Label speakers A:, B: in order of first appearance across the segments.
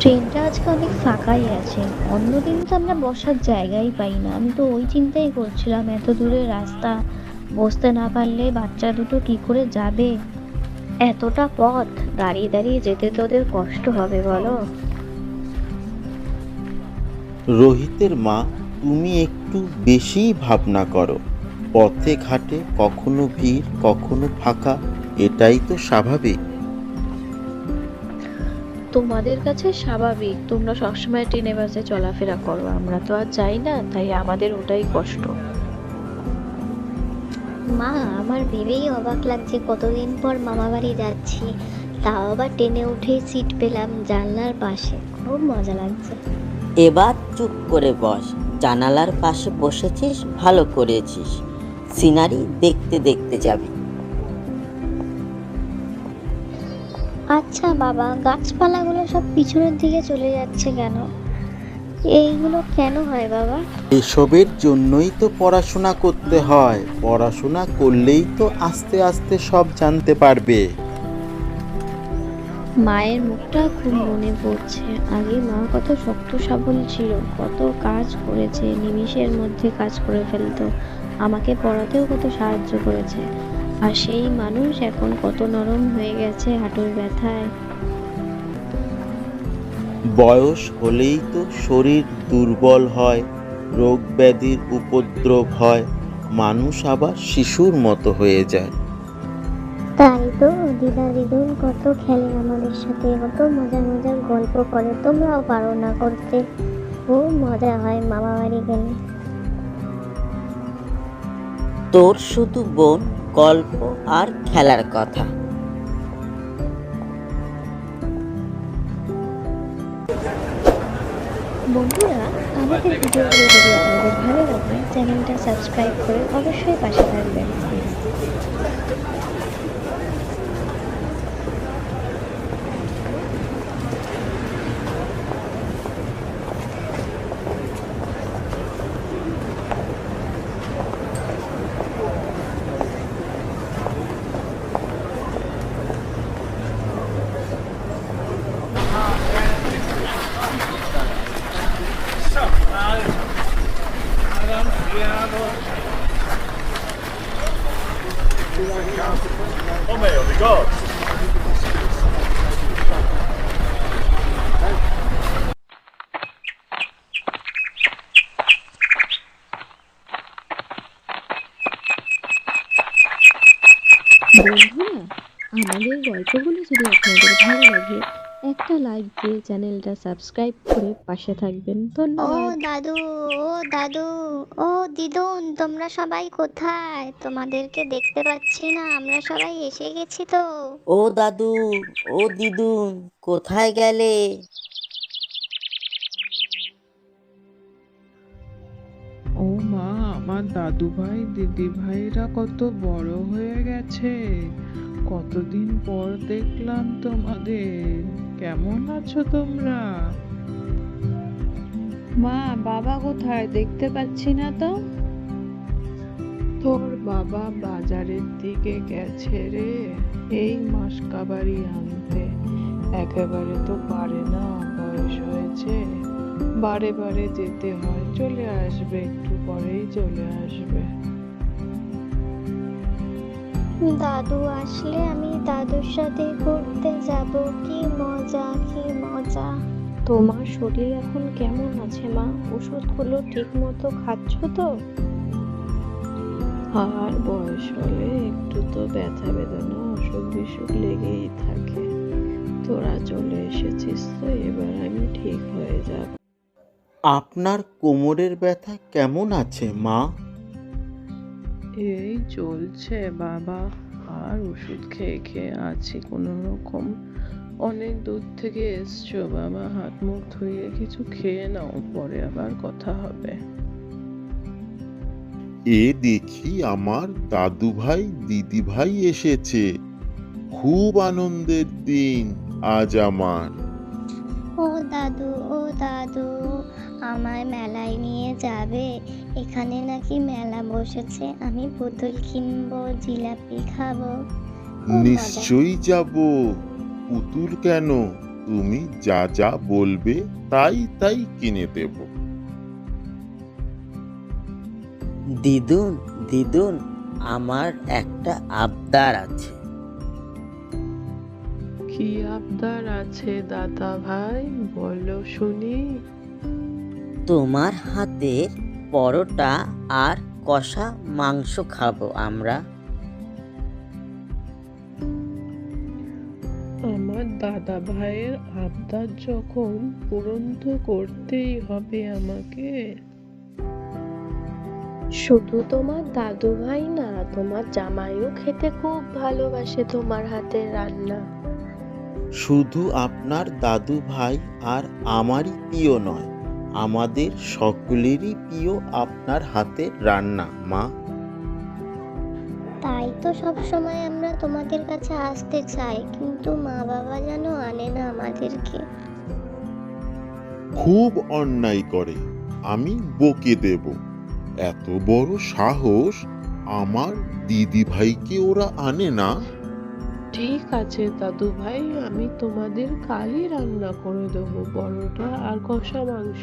A: ট্রেনটা আজকে অনেক ফাঁকাই আছে। অন্যদিন তো আমরা বসার জায়গাই পাই না। আমি তো ওই চিন্তাই করছিলাম, এত দূরের রাস্তা, বসতে না পারলে বাচ্চা দুটো কি করে যাবে? এতটা পথ দাঁড়িয়ে দাঁড়িয়ে যেতে তো ওদের কষ্ট হবে বলো।
B: রোহিতের মা, তুমি একটু বেশিই ভাবনা করো। পথে ঘাটে কখনো ভিড় কখনো ফাঁকা, এটাই তো স্বাভাবিক।
A: তোমাদের কাছে স্বাভাবিক, তোমরা সবসময় ট্রেনে বাসে চলাফেরা করো, আমরা তো আর যাই না, তাই আমাদের ওটাই কষ্ট।
C: মা, আমার ভেবেই অবাক লাগছে কতদিন পর মামা বাড়ি যাচ্ছি, তাও আবার ট্রেনে উঠেই সিট পেলাম জানলার পাশে, খুব মজা লাগছে।
D: এবার চুপ করে বস, জানালার পাশে বসেছিস ভালো করেছিস, সিনারি দেখতে দেখতে যাবি।
C: আচ্ছা বাবা, গাছপালাগুলো সব পিছনের দিকে চলে যাচ্ছে কেন? এইগুলো কেন হয় বাবা?
B: এসবের জন্যই তো পড়াশোনা করতে হয়। পড়াশোনা করলেই তো আস্তে আস্তে সব জানতে পারবে।
A: মায়ের মুখটা খুব মনে পড়ছে। আগে মা কত শক্ত সবল ছিল, কত কাজ করেছে, নিমিষের মধ্যে কাজ করে ফেলতো, আমাকে পড়াতেও কত সাহায্য করেছে। আর সেই মানুষ এখন কত নরম হয়ে গেছে হাঁটুর ব্যথায়।
B: বয়স হলেই তো শরীর দুর্বল হয়, রোগ ব্যাধির উপদ্রব হয়, মানুষ আবার শিশুর মতো হয়ে যায়।
C: তাই তো দিদা দিদুন কত খেলে আমাদের সাথে, কত মজার মজার গল্প করে, তোমরাও পারো না করতে। খুব মজা হয় মামা বাড়ি গেলে।
D: তোর শুধু বোন, গল্প আর খেলার কথা।
A: বন্ধুরা, আমাদের ভিডিওগুলো যদি আপনাদের ভালো লাগে, চ্যানেলটা সাবস্ক্রাইব করে অবশ্যই পাশে থাকবেন।
E: Oh my God!
A: বন্ধুরা, আমাদের গল্পগুলো যদি আপনাদের ভালো লাগে, একটা লাইক দিয়ে চ্যানেলটা সাবস্ক্রাইব করে পাশে থাকবেন।
C: ও
A: ধন্যবাদ।
C: দাদু, ও দাদু, ও দিদুন, তোমরা সবাই কোথায়? তোমাদেরকে দেখতে পাচ্ছি না, আমরা সবাই এসে গেছি তো।
D: ও দাদু, ও দিদুন, কোথায় গেলে?
F: ও মা, আমার দাদু ভাই দিদি ভাইরা কত বড় হয়ে গেছে। কতদিন পর দেখলাম তোমাদের। কেমন আছো তোমরা?
A: মা, বাবা কোথায়? দেখতে পাচ্ছি না তো।
F: তোর বাবা বাজারের দিকে গেছে রে, এই মাসকাবারি আনতে। একেবারে তো পারে না, বয়স হয়েছে, বারে বারে যেতে হয়। চলে আসবে, একটু পরেই চলে আসবে।
C: দাদু আসলে আমি দাদুর সাথে ঘুরতে যাব, কি মজা কি মজা।
A: তোমার শরীর এখন কেমন আছে মা? ওষুধগুলো ঠিক মতো খাচ্ছ তো?
F: আর বয়স হলে একটু তো ব্যথা বেদনা অসুখ বিসুখ লেগেই থাকে। তোরা চলে এসেছিস তো, এবার আমি ঠিক হয়ে যাব।
B: আপনার কোমরের ব্যথা কেমন আছে মা?
F: এই চলছে বাবা, আর ওষুধ খেয়ে খেয়ে আছি কোনো রকম। অনেক দূর থেকে এসছো বাবা, হাত মুখ ধুয়ে কিছু খেয়ে নাও, পরে আবার কথা হবে।
E: এ দেখি আমার দাদু ভাই দিদি ভাই এসেছে। খুব আনন্দের দিন আজ আমার।
C: ও দাদু, ও দাদু, আমায় মেলায় নিয়ে যাবে? এখানে নাকি মেলা বসেছে, আমি পুতুল কিনবো, জিলাপি খাবো, খুব মজা।
E: নিশ্চয়ই যাব। পুতুল কেন, তুমি যা যা বলবে তাই তাই কিনে দেব।
D: দিদুন, দিদুন, আমার একটা আবদার আছে।
F: কি আবদার আছে দাদা ভাই, বলো শুনি।
D: তোমার হাতের পরোটা আর কষা মাংস খাবো আমরা।
F: আমার দাদা ভাইয়ের আবদার যখন, পূরণ তো করতেই হবে আমাকে। শুধু তোমার দাদু ভাই না, তোমার জামাইও খেতে খুব ভালোবাসে তোমার হাতের রান্না।
B: শুধু আপনার দাদু ভাই আর আমারই প্রিয় নয়, আমাদের সকলেরই প্রিয় আপনার হাতের রান্না, মা।
C: তাই তো সব সময় আমরা তোমাদের কাছে আসতে চাই, কিন্তু মা বাবা যেন আনে না আমাদেরকে।
E: খুব অন্যায় করে, আমি বকে দেব। এত বড় সাহস, আমার দিদি ভাইকে ওরা আনে না।
F: ঠিক আছে দাদু ভাই, আমি তোমাদের কালই রান্না করে দেবো পরোটা আর কষা মাংস।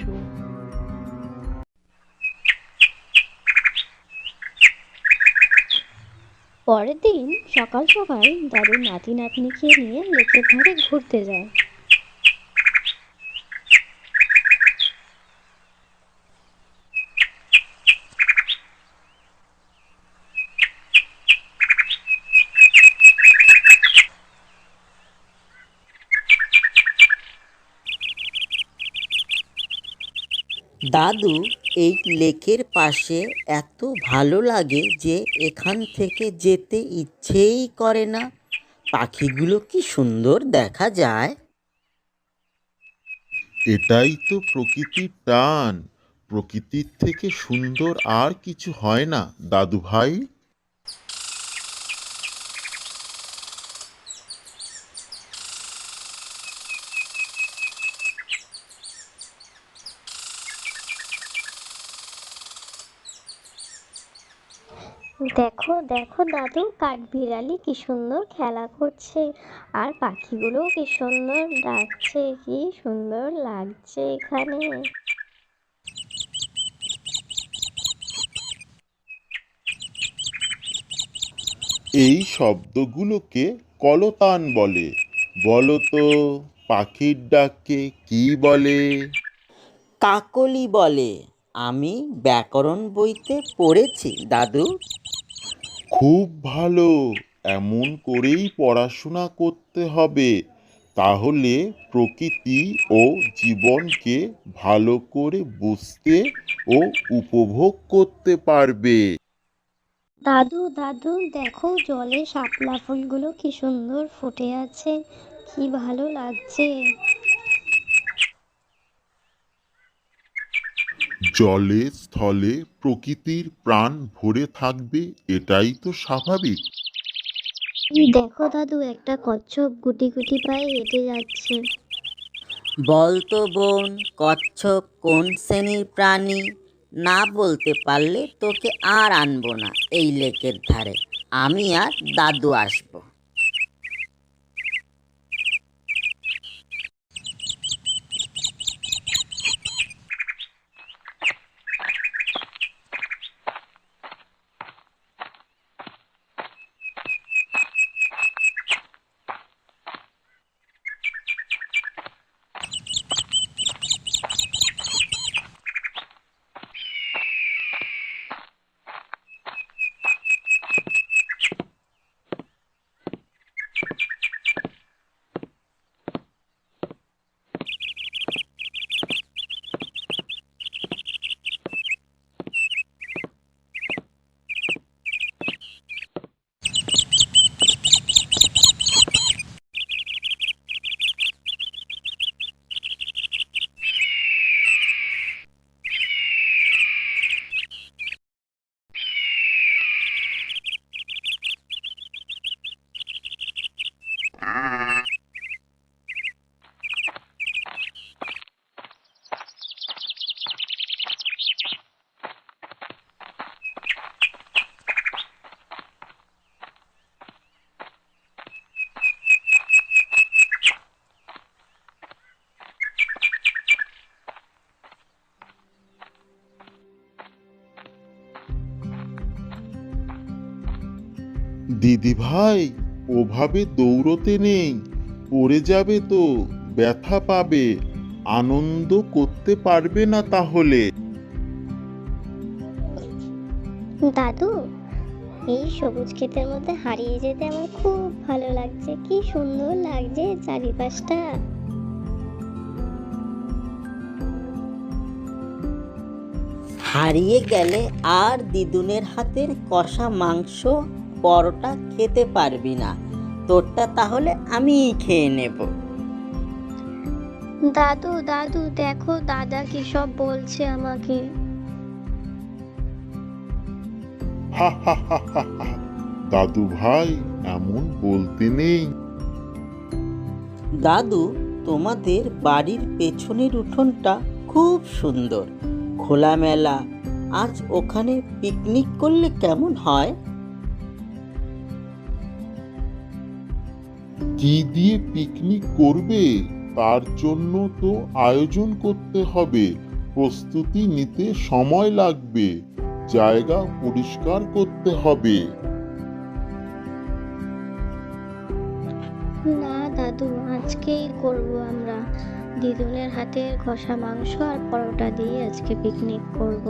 A: পরের দিন সকাল সকাল দাদু নাতি নাতনিকে নিয়ে লেকের ধারে ঘুরতে যায়।
D: দাদু, এই লেকের পাশে এত ভালো লাগে যে এখান থেকে যেতে ইচ্ছেই করে না। পাখিগুলো কি সুন্দর দেখা যায়।
E: এটাই তো প্রকৃতির টান। প্রকৃতির থেকে সুন্দর আর কিছু হয় না দাদু ভাই।
C: দেখো দেখো দাদু, কাঠবিড়ালি কি সুন্দর খেলা করছে, আর পাখিগুলোও কি সুন্দর ডাকছে, কি সুন্দর লাগছে এখানে।
E: এই শব্দগুলোকে কলতান বলে। বলো তো, পাখির ডাককে কি বলে?
D: কাকলি বলে। আমি ব্যাকরণ বইতে পড়েছি দাদু।
E: খুব ভালো, এমন করেই পড়াশোনা করতে হবে। তাহলে প্রকৃতি ও জীবনকে ভালো করে বুঝতে ও উপভোগ করতে পারবে।
C: দাদু দাদু, দেখো জলে শাপলা ফুলগুলো কি সুন্দর ফুটে আছে, কি ভালো লাগছে।
E: জলে স্থলে প্রকৃতির প্রাণ ভরে থাকবে, এটাই তো স্বাভাবিক।
C: দেখো দাদু, একটা কচ্ছপ গুটি গুটি পায়ে হেঁটে যাচ্ছে।
D: বলতো বোন, কচ্ছপ কোন শ্রেণীর প্রাণী? না বলতে পারলে তোকে আর আনবো না এই লেকের ধারে। আমি আর দাদু আসবো।
E: দিদি ভাই, ওভাবে দৌড়তে নেই, পড়ে যাবে তো, ব্যথা পাবে, আনন্দ করতে পারবে না তাহলে।
C: দাদু, এই সবুজ ক্ষেতের মধ্যে হারিয়ে যেতে আমার খুব ভালো লাগছে, কি সুন্দর লাগছে চারিপাশটা।
D: হারিয়ে গেলে আর দিদুনের হাতের কষা মাংস পরোটা খেতে পারবি না। তোরটা তাহলে আমিই খেয়ে নেব।
C: দাদু দাদু, দেখো দাদা কি সব বলছে আমাকে।
E: হা হা হা হা হা। দাদু ভাই, এমন বলতে নেই।
D: দাদু, তোমাদের বাড়ির পেছনের উঠোনটা খুব সুন্দর, খোলামেলা। আজ ওখানে পিকনিক করলে কেমন হয়?
E: কি দিয়ে পিকনিক করবে? তার জন্য তো আয়োজন করতে হবে, প্রস্তুতি নিতে সময় লাগবে, জায়গা পরিষ্কার করতে হবে।
C: না দাদু, আজকেই করব আমরা। দিদুনের হাতের কষা মাংস আর পরোটা দিয়ে আজকে পিকনিক করব।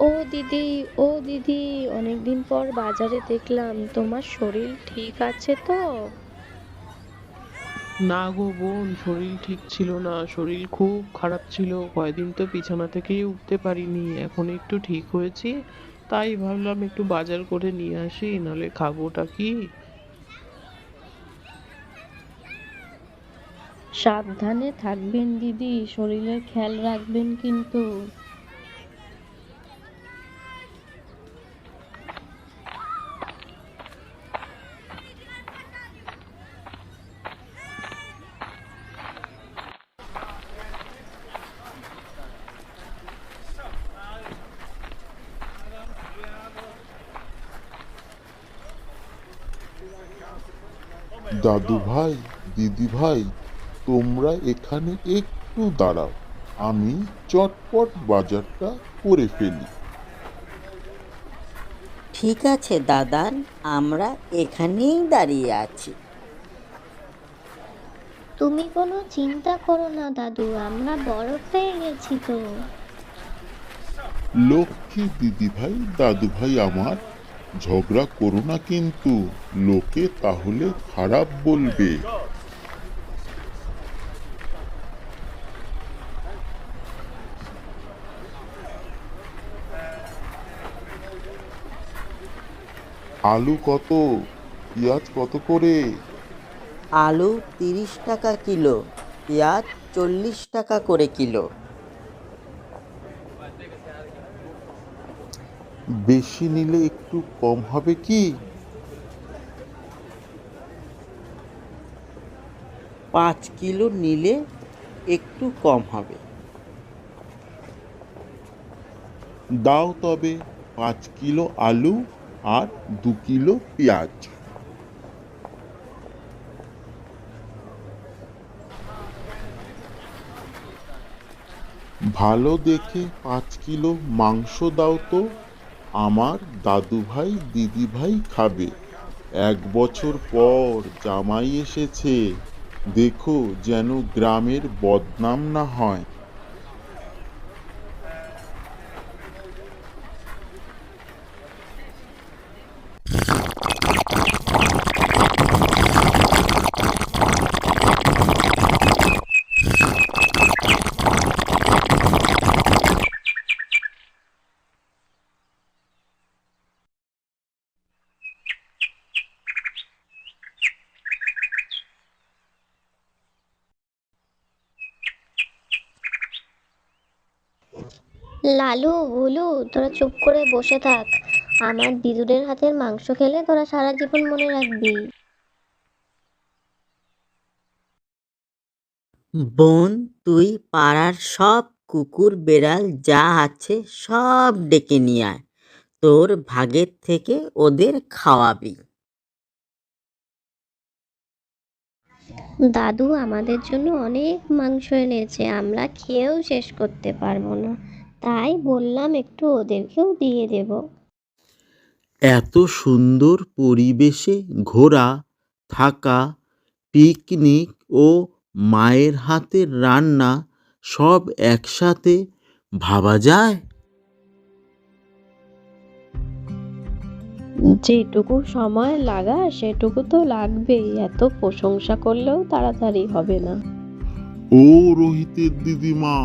A: ও দিদি, ও দিদি, অনেকদিন পর বাজারে দেখলাম, তোমার শরীর ঠিক আছে তো?
F: না গো বোন, শরীর ঠিক ছিল না, শরীর খুব খারাপ ছিল, কয়দিন তো বিছানা থেকেই উঠতে পারিনি। এখন একটু ঠিক হয়েছি, তাই ভাবলাম একটু বাজার করে নিয়ে আসি, নাহলে খাবোটা কি।
A: সাবধানে থাকবেন দিদি, শরীরের খেয়াল রাখবেন কিন্তু।
E: দাদু ভাই, দিদি ভাই, তোমরা এখানে একটু দাঁড়াও, আমি চটপট বাজারটা করে ফেলি।
D: ঠিক আছে দাদান, আমরা এখানেই দাঁড়িয়ে আছি।
C: তুমি কোনো চিন্তা করো না দাদু, আমরা বড় হয়ে গেছি তো।
E: লক্ষ্মী দিদি ভাই, দাদু ভাই আমার, ঝগড়া করো না কিন্তু, লোকে তাহলে খারাপ বলবে। আলু কত? পেঁয়াজ কত করে?
D: আলু 30 টাকা কিলো, পেঁয়াজ 40 টাকা করে কিলো।
E: বেশি নিলে একটু কম হবে কি?
D: 5 কিলো নিলে একটু কম হবে।
E: দাও তবে 5 কিলো আলু আর 2 কিলো পেঁয়াজ। ভালো দেখে 5 কিলো মাংস দাও তো, আমার দাদু ভাই দিদি ভাই খাবে। 1 বছর পর জামাই এসেছে, দেখো যেন গ্রামের বদনাম না হয়।
C: লালু ভুলু, তোরা চুপ করে বসে থাক। আমার দিদুরের হাতের মাংস খেলে তোরা সারা জীবন মনে রাখবি।
D: বোন, তুই পাড়ার সব কুকুর বেড়াল যা আছে সব ডেকে নিয়ে আয়, তোর ভাগের থেকে ওদের খাওয়াবি।
C: দাদু আমাদের জন্য অনেক মাংস এনেছে, আমরা খেয়েও শেষ করতে পারবো না, তাই বললাম একটু ওদেরকেও দিয়ে দেব।
B: এত সুন্দর পরিবেশে ঘোরা, থাকা, পিকনিক ও মায়ের হাতের রান্না সব একসাথে ভাবা যায়?
A: যেটুকু সময় লাগা সেটুকু তো লাগবেই, এত প্রশংসা করলেও তাড়াতাড়ি হবে না।
E: ও রোহিতের দিদিমা,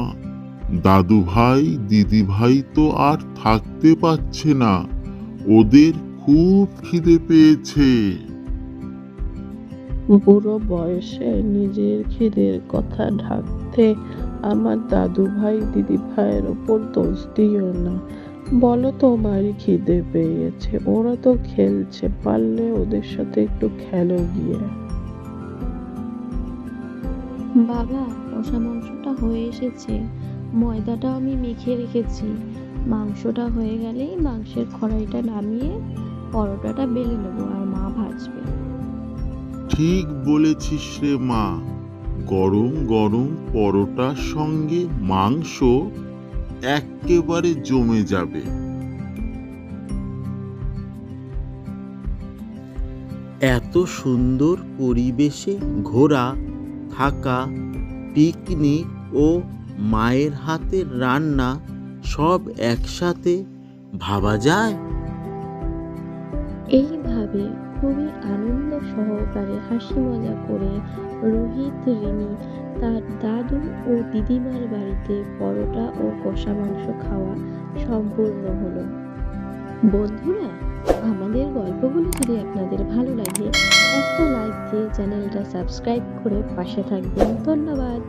E: দাদু ভাই দিদি ভাই তো আর থাকতে পারছে না, ওদের খুব খিদে পেয়েছে।
F: বুড়ো বয়সে নিজের খিদের কথা ঢাকতে আমার দাদু ভাই দিদি ভাইয়ের ওপর দোষ দিও না। বলো তোমারই খিদে পেয়েছে, ওরা তো খেলছে, পারলে ওদের সাথে একটু খেলো গিয়ে।
A: বাবা, কষা মাংসটা হয়ে এসেছে, ময়দাটাও আমি মেখে রেখেছি। মাংসটা হয়ে গেলেই মাংসের কড়াইটা নামিয়ে পরোটাটা বেলে নেবো আর মা ভাজবে।
E: ঠিক বলেছিস রে মা, গরম গরম পরোটার সঙ্গে মাংস এক্কেবারে জমে যাবে।
B: এত সুন্দর পরিবেশে ঘোরা, থাকা, পিকনিক ও মায়ের হাতের রান্না সব একসাথে ভাবা যায়?
A: এইভাবে খুবই আনন্দ সহকারে হাসি মজা করে রোহিত রিনি তার দাদু ও দিদিমার বাড়িতে পরোটা ও কষা মাংস খাওয়া সম্পূর্ণ হলো। বন্ধুরা, আমাদের গল্পগুলো যদি আপনাদের ভালো লাগে একটা লাইক দিয়ে চ্যানেলটা সাবস্ক্রাইব করে পাশে থাকবেন। ধন্যবাদ।